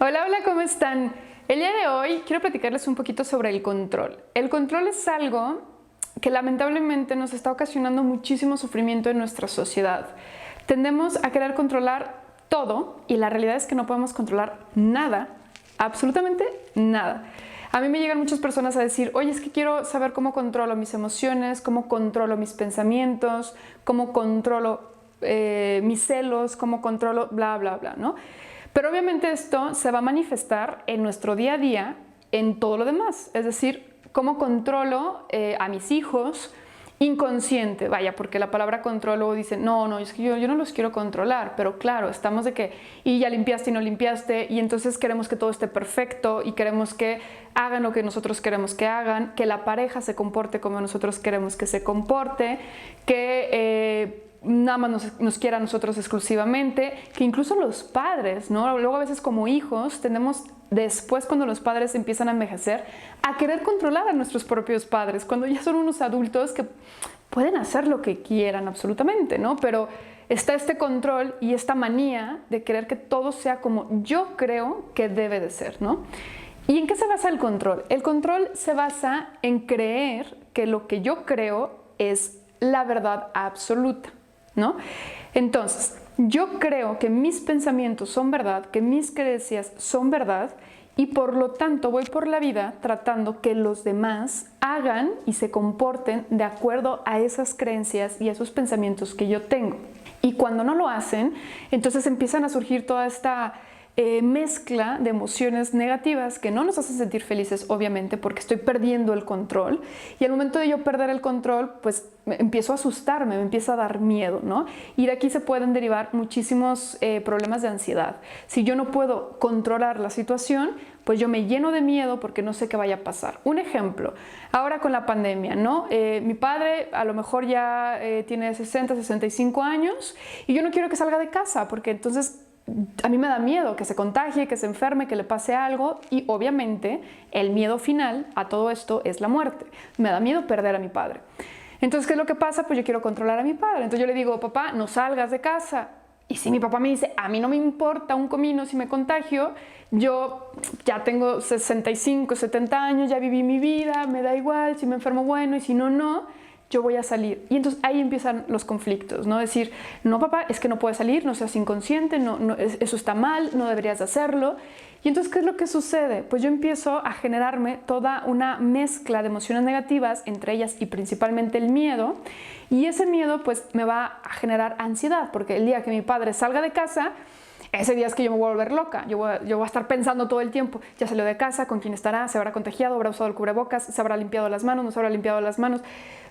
Hola, hola, ¿cómo están? El día de hoy quiero platicarles un poquito sobre el control. El control es algo que lamentablemente nos está ocasionando muchísimo sufrimiento en nuestra sociedad. Tendemos a querer controlar todo y la realidad es que no podemos controlar nada, absolutamente nada. A mí me llegan muchas personas a decir, oye, es que quiero saber cómo controlo mis emociones, cómo controlo mis pensamientos, cómo controlo mis celos, cómo controlo bla, bla, bla, ¿no? Pero obviamente esto se va a manifestar en nuestro día a día en todo lo demás, es decir, cómo controlo a mis hijos inconsciente, vaya, porque la palabra control luego dice, no, es que yo no los quiero controlar, pero claro, estamos de que, y ya limpiaste y no limpiaste, y entonces queremos que todo esté perfecto y queremos que hagan lo que nosotros queremos que hagan, que la pareja se comporte como nosotros queremos que se comporte, que nada más nos quiera a nosotros exclusivamente, que incluso los padres, ¿no? Luego a veces como hijos tendemos después, cuando los padres empiezan a envejecer, a querer controlar a nuestros propios padres, cuando ya son unos adultos que pueden hacer lo que quieran absolutamente, ¿no? Pero está este control y esta manía de querer que todo sea como yo creo que debe de ser, ¿no? ¿Y en qué se basa el control? El control se basa en creer que lo que yo creo es la verdad absoluta, ¿no? Entonces, yo creo que mis pensamientos son verdad, que mis creencias son verdad y por lo tanto voy por la vida tratando que los demás hagan y se comporten de acuerdo a esas creencias y a esos pensamientos que yo tengo. Y cuando no lo hacen, entonces empiezan a surgir toda esta mezcla de emociones negativas que no nos hacen sentir felices, obviamente, porque estoy perdiendo el control. Y al momento de yo perder el control, pues empiezo a asustarme, me empieza a dar miedo, ¿no? Y de aquí se pueden derivar muchísimos problemas de ansiedad. Si yo no puedo controlar la situación, pues yo me lleno de miedo porque no sé qué vaya a pasar. Un ejemplo, ahora con la pandemia, ¿no? Mi padre a lo mejor ya tiene 60, 65 años y yo no quiero que salga de casa porque entonces a mí me da miedo que se contagie, que se enferme, que le pase algo y obviamente el miedo final a todo esto es la muerte. Me da miedo perder a mi padre. Entonces, ¿qué es lo que pasa? Pues yo quiero controlar a mi padre. Entonces yo le digo, papá, no salgas de casa. Y si mi papá me dice, a mí no me importa un comino si me contagio, yo ya tengo 65, 70 años, ya viví mi vida, me da igual, si me enfermo bueno y si no, no. Yo voy a salir. Y entonces ahí empiezan los conflictos, ¿no? Decir, no papá, es que no puedes salir, no seas inconsciente, eso está mal, no deberías hacerlo. Y entonces, ¿qué es lo que sucede? Pues yo empiezo a generarme toda una mezcla de emociones negativas, entre ellas y principalmente el miedo. Y ese miedo pues me va a generar ansiedad, porque el día que mi padre salga de casa, ese día es que yo me voy a volver loca, yo voy a estar pensando todo el tiempo, ya salió de casa, con quién estará, se habrá contagiado, habrá usado el cubrebocas, se habrá limpiado las manos, no se habrá limpiado las manos,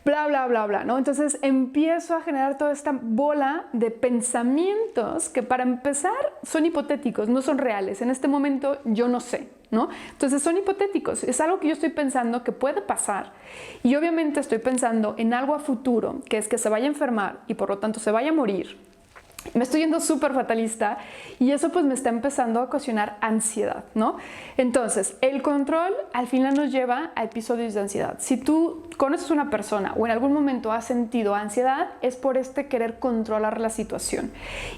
bla, bla, bla, bla, ¿no? Entonces empiezo a generar toda esta bola de pensamientos que para empezar son hipotéticos, no son reales. En este momento yo no sé, ¿no? Entonces son hipotéticos, es algo que yo estoy pensando que puede pasar y obviamente estoy pensando en algo a futuro, que es que se vaya a enfermar y por lo tanto se vaya a morir. Me estoy yendo súper fatalista y eso pues me está empezando a ocasionar ansiedad, ¿no? Entonces, el control al final nos lleva a episodios de ansiedad. Si tú conoces a una persona o en algún momento has sentido ansiedad, es por este querer controlar la situación.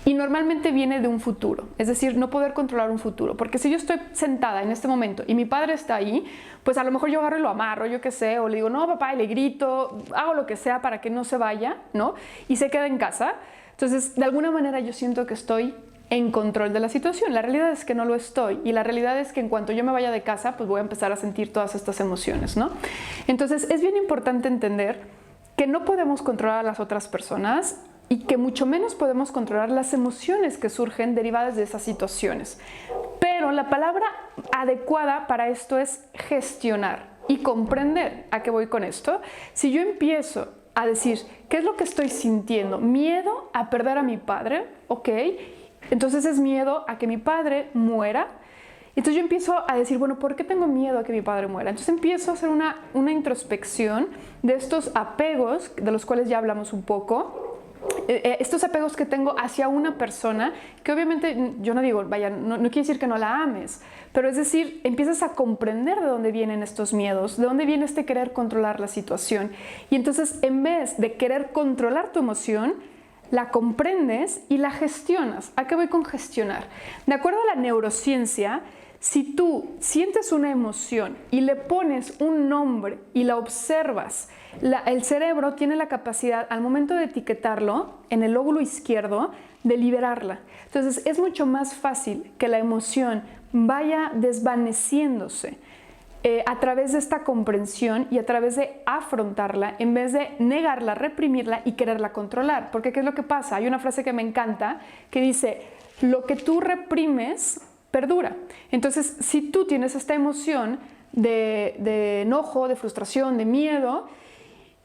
Y normalmente viene de un futuro, es decir, no poder controlar un futuro. Porque si yo estoy sentada en este momento y mi padre está ahí, pues a lo mejor yo agarro y lo amarro, yo qué sé, o le digo, no papá, y le grito, hago lo que sea para que no se vaya, ¿no? Y se quede en casa. Entonces, de alguna manera yo siento que estoy en control de la situación. La realidad es que no lo estoy y la realidad es que en cuanto yo me vaya de casa, pues voy a empezar a sentir todas estas emociones, ¿no? Entonces, es bien importante entender que no podemos controlar a las otras personas y que mucho menos podemos controlar las emociones que surgen derivadas de esas situaciones. Pero la palabra adecuada para esto es gestionar y comprender. ¿A qué voy con esto? Si yo empiezo a decir, ¿qué es lo que estoy sintiendo? Miedo a perder a mi padre, ¿ok? Entonces es miedo a que mi padre muera. Entonces yo empiezo a decir, bueno, ¿por qué tengo miedo a que mi padre muera? Entonces empiezo a hacer una introspección de estos apegos, de los cuales ya hablamos un poco. Estos apegos que tengo hacia una persona, que obviamente yo no digo, vaya, no quiere decir que no la ames, pero es decir, empiezas a comprender de dónde vienen estos miedos, de dónde viene este querer controlar la situación. Y entonces, en vez de querer controlar tu emoción, la comprendes y la gestionas. ¿A qué voy con gestionar? De acuerdo a la neurociencia, si tú sientes una emoción y le pones un nombre y la observas, el cerebro tiene la capacidad, al momento de etiquetarlo en el lóbulo izquierdo, de liberarla. Entonces es mucho más fácil que la emoción vaya desvaneciéndose a través de esta comprensión y a través de afrontarla en vez de negarla, reprimirla y quererla controlar. Porque ¿qué es lo que pasa? Hay una frase que me encanta que dice, lo que tú reprimes perdura. Entonces, si tú tienes esta emoción de enojo, de frustración, de miedo,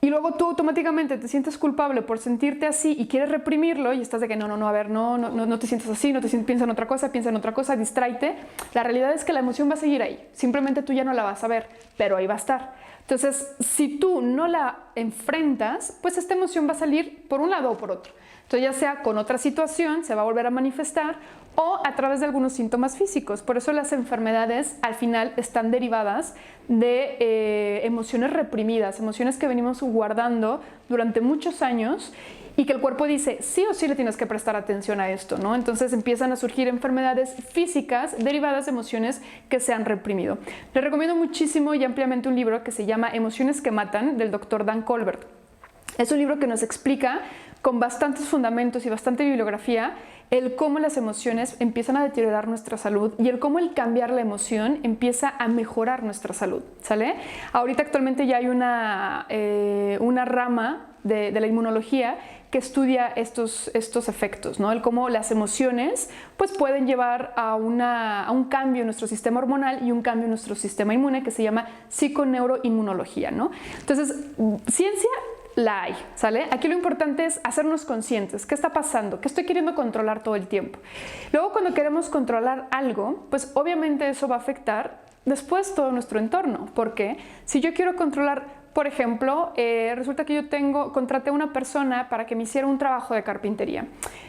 y luego tú automáticamente te sientes culpable por sentirte así y quieres reprimirlo y estás de que no, a ver, no te sientas así, piensa en otra cosa, distráete. La realidad es que la emoción va a seguir ahí, simplemente tú ya no la vas a ver, pero ahí va a estar. Entonces, si tú no la enfrentas, pues esta emoción va a salir por un lado o por otro. Entonces, ya sea con otra situación, se va a volver a manifestar o a través de algunos síntomas físicos. Por eso las enfermedades al final están derivadas de emociones reprimidas, emociones que venimos guardando durante muchos años y que el cuerpo dice, sí o sí le tienes que prestar atención a esto, ¿no? Entonces empiezan a surgir enfermedades físicas derivadas de emociones que se han reprimido. Les recomiendo muchísimo y ampliamente un libro que se llama Emociones que matan, del doctor Dan Colbert. Es un libro que nos explica con bastantes fundamentos y bastante bibliografía el cómo las emociones empiezan a deteriorar nuestra salud y el cómo el cambiar la emoción empieza a mejorar nuestra salud, ¿sale? Ahorita actualmente ya hay una rama de la inmunología que estudia estos efectos, ¿no? El cómo las emociones pues, pueden llevar a un cambio en nuestro sistema hormonal y un cambio en nuestro sistema inmune que se llama psiconeuroinmunología, ¿no? Entonces, ciencia la hay, ¿sale? Aquí lo importante es hacernos conscientes. ¿Qué está pasando? ¿Qué estoy queriendo controlar todo el tiempo? Luego, cuando queremos controlar algo, pues obviamente eso va a afectar después todo nuestro entorno. Porque si yo quiero controlar, por ejemplo, resulta que yo contraté a una persona para que me hiciera un trabajo de carpintería.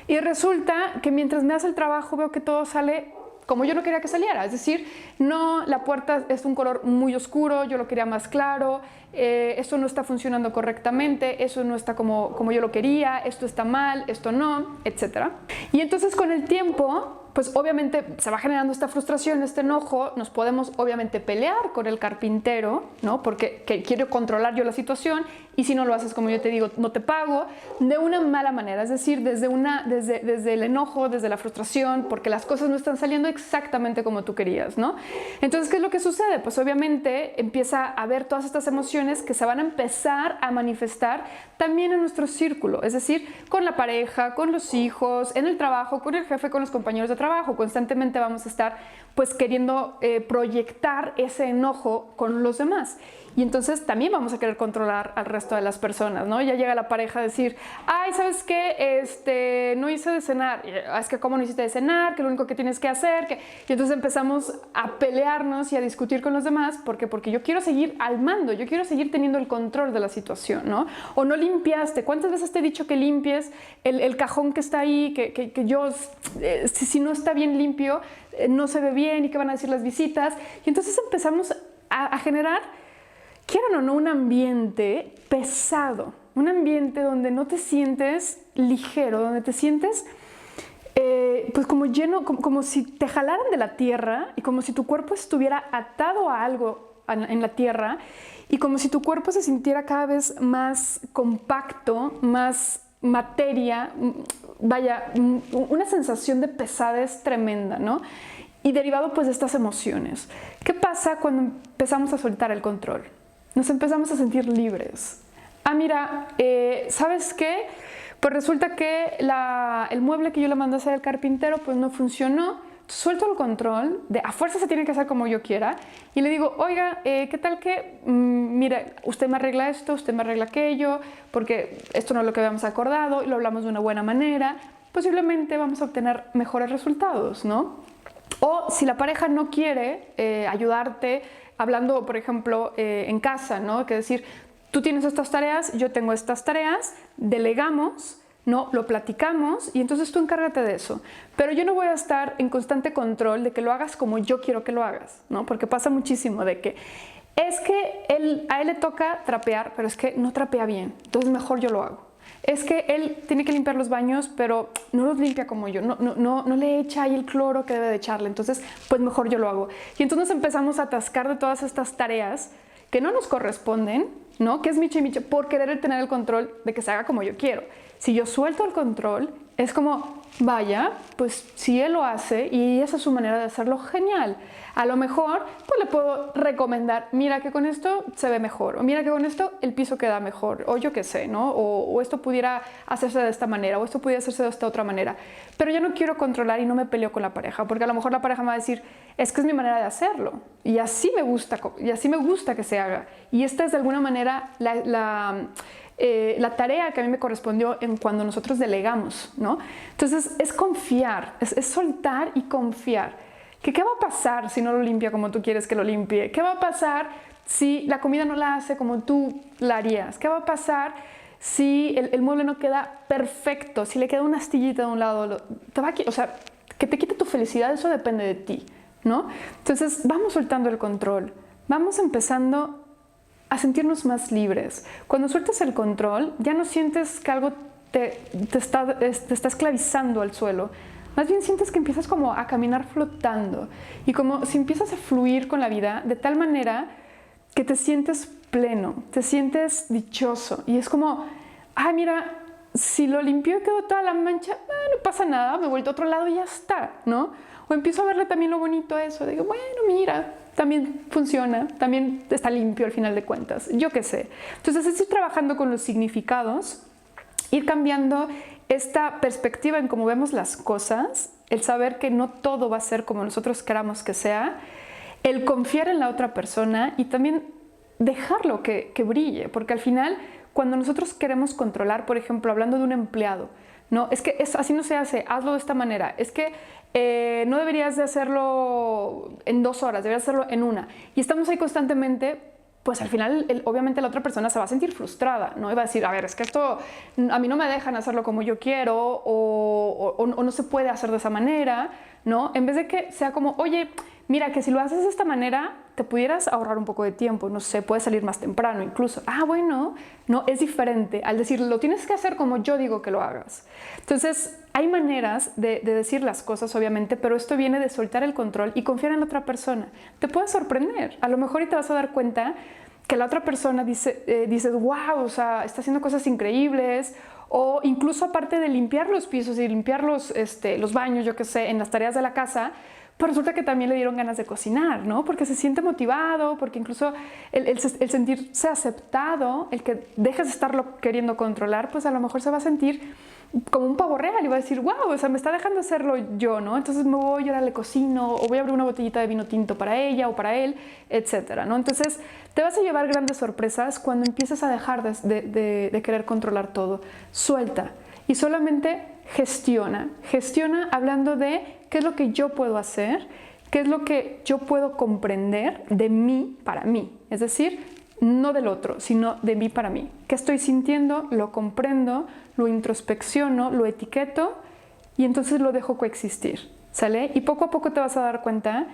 Y resulta que mientras me hace el trabajo veo que todo sale como yo no quería que saliera, es decir, no, la puerta es un color muy oscuro, yo lo quería más claro, esto no está funcionando correctamente, eso no está como yo lo quería, esto está mal, esto no, etc. Y entonces con el tiempo, pues obviamente se va generando esta frustración, este enojo, nos podemos obviamente pelear con el carpintero, ¿no? Porque quiero controlar yo la situación y si no lo haces como yo te digo, no te pago, de una mala manera, es decir, desde el enojo, desde la frustración, porque las cosas no están saliendo exactamente como tú querías, ¿no? Entonces, ¿qué es lo que sucede? Pues obviamente empieza a haber todas estas emociones que se van a empezar a manifestar también en nuestro círculo, es decir, con la pareja, con los hijos, en el trabajo, con el jefe, con los compañeros de trabajo. Constantemente vamos a estar pues queriendo proyectar ese enojo con los demás. Y entonces también vamos a querer controlar al resto de las personas, ¿no? Ya llega la pareja a decir, ay, ¿sabes qué? No hice de cenar. Es que ¿cómo no hiciste de cenar? Que lo único que tienes que hacer. Y entonces empezamos a pelearnos y a discutir con los demás. ¿Por qué? Porque yo quiero seguir al mando, yo quiero seguir teniendo el control de la situación, ¿no? O no limpiaste. ¿Cuántas veces te he dicho que limpies el cajón que está ahí? Que yo, si no está bien limpio, no se ve bien y qué van a decir las visitas. Y entonces empezamos a generar, quieran o no, un ambiente pesado, un ambiente donde no te sientes ligero, donde te sientes pues como lleno, como si te jalaran de la tierra y como si tu cuerpo estuviera atado a algo en la tierra y como si tu cuerpo se sintiera cada vez más compacto, más materia, vaya, una sensación de pesadez tremenda, ¿no? Y derivado pues de estas emociones. ¿Qué pasa cuando empezamos a soltar el control? Nos empezamos a sentir libres. Ah, mira, ¿sabes qué? Pues resulta que el mueble que yo le mandé a hacer al carpintero pues no funcionó. Suelto el control, a fuerza se tiene que hacer como yo quiera y le digo, oiga, ¿qué tal que, mira, usted me arregla esto, usted me arregla aquello, porque esto no es lo que habíamos acordado y lo hablamos de una buena manera, posiblemente vamos a obtener mejores resultados, ¿no? O si la pareja no quiere ayudarte, hablando, por ejemplo, en casa, ¿no? Que decir, tú tienes estas tareas, yo tengo estas tareas, delegamos, ¿no? Lo platicamos y entonces tú encárgate de eso. Pero yo no voy a estar en constante control de que lo hagas como yo quiero que lo hagas, ¿no? Porque pasa muchísimo de que es que a él le toca trapear, pero es que no trapea bien, entonces mejor yo lo hago. Es que él tiene que limpiar los baños, pero no los limpia como yo, no le echa ahí el cloro que debe de echarle, entonces pues mejor yo lo hago. Y entonces empezamos a atascar de todas estas tareas que no nos corresponden, ¿no? Que es miche y miche por querer tener el control de que se haga como yo quiero. Si yo suelto el control, es como, vaya, pues si él lo hace y esa es su manera de hacerlo, genial. A lo mejor, pues le puedo recomendar, mira que con esto se ve mejor, o mira que con esto el piso queda mejor, o yo qué sé, ¿no? O esto pudiera hacerse de esta manera, o esto pudiera hacerse de esta otra manera. Pero yo no quiero controlar y no me peleo con la pareja, porque a lo mejor la pareja me va a decir, es que es mi manera de hacerlo, y así me gusta que se haga. Y esta es de alguna manera la tarea que a mí me correspondió en cuando nosotros delegamos, ¿no? Entonces es confiar, es soltar y confiar. ¿Qué va a pasar si no lo limpia como tú quieres que lo limpie? ¿Qué va a pasar si la comida no la hace como tú la harías? ¿Qué va a pasar si el mueble no queda perfecto? Si le queda una astillita de un lado, o sea, que te quite tu felicidad, eso depende de ti, ¿no? Entonces vamos soltando el control, vamos empezando a sentirnos más libres. Cuando sueltas el control, ya no sientes que algo te está esclavizando al suelo. Más bien sientes que empiezas como a caminar flotando y como si empiezas a fluir con la vida de tal manera que te sientes pleno, te sientes dichoso y es como, ay, mira, si lo limpió y quedó toda la mancha, no pasa nada, me he vuelto a otro lado y ya está, ¿no? O empiezo a verle también lo bonito a eso, digo, bueno, mira, también funciona, también está limpio al final de cuentas, yo qué sé. Entonces estoy trabajando con los significados, ir cambiando esta perspectiva en cómo vemos las cosas, el saber que no todo va a ser como nosotros queramos que sea, el confiar en la otra persona y también dejarlo que brille, porque al final cuando nosotros queremos controlar, por ejemplo, hablando de un empleado, no, es que así no se hace, hazlo de esta manera, es que no deberías de hacerlo en 2 horas, deberías hacerlo en 1, y estamos ahí constantemente, pues al final obviamente la otra persona se va a sentir frustrada, ¿no? Y va a decir, a ver, es que esto a mí no me dejan hacerlo como yo quiero o no se puede hacer de esa manera, ¿no? En vez de que sea como, oye, mira, que si lo haces de esta manera te pudieras ahorrar un poco de tiempo, no sé, puedes salir más temprano incluso. Ah, bueno, no, es diferente al decir, lo tienes que hacer como yo digo que lo hagas. Entonces, hay maneras de decir las cosas, obviamente, pero esto viene de soltar el control y confiar en la otra persona. Te puede sorprender, a lo mejor y te vas a dar cuenta que la otra persona dices, wow, o sea, está haciendo cosas increíbles, o incluso aparte de limpiar los pisos y limpiar los baños, yo qué sé, en las tareas de la casa, pues resulta que también le dieron ganas de cocinar, ¿no? Porque se siente motivado, porque incluso el sentirse aceptado, el que dejes de estarlo queriendo controlar, pues a lo mejor se va a sentir como un pavo real y va a decir, wow, o sea, me está dejando hacerlo yo, ¿no? Entonces me voy, yo ahora le cocino, o voy a abrir una botellita de vino tinto para ella o para él, etcétera, ¿no? Entonces te vas a llevar grandes sorpresas cuando empieces a dejar de querer controlar todo. Suelta y solamente gestiona hablando de qué es lo que yo puedo hacer, qué es lo que yo puedo comprender de mí para mí, es decir, no del otro, sino de mí para mí. ¿Qué estoy sintiendo? Lo comprendo, lo introspecciono, lo etiqueto y entonces lo dejo coexistir, ¿sale? Y poco a poco te vas a dar cuenta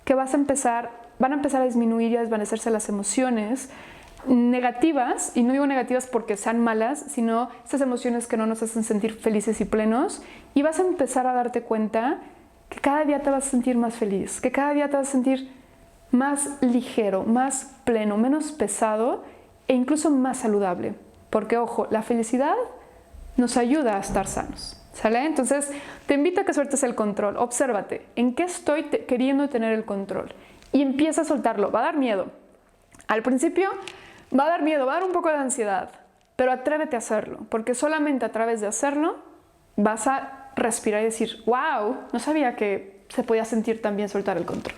que van a empezar a disminuir y a desvanecerse las emociones negativas, y no digo negativas porque sean malas, sino esas emociones que no nos hacen sentir felices y plenos, y vas a empezar a darte cuenta que cada día te vas a sentir más feliz, que cada día te vas a sentir más ligero, más pleno, menos pesado e incluso más saludable. Porque, ojo, la felicidad nos ayuda a estar sanos, ¿sale? Entonces, te invito a que sueltes el control. Obsérvate, ¿en qué estoy queriendo tener el control? Y empieza a soltarlo. Va a dar miedo. Al principio va a dar miedo, va a dar un poco de ansiedad, pero atrévete a hacerlo, porque solamente a través de hacerlo vas a respirar y decir, wow, no sabía que se podía sentir tan bien soltar el control.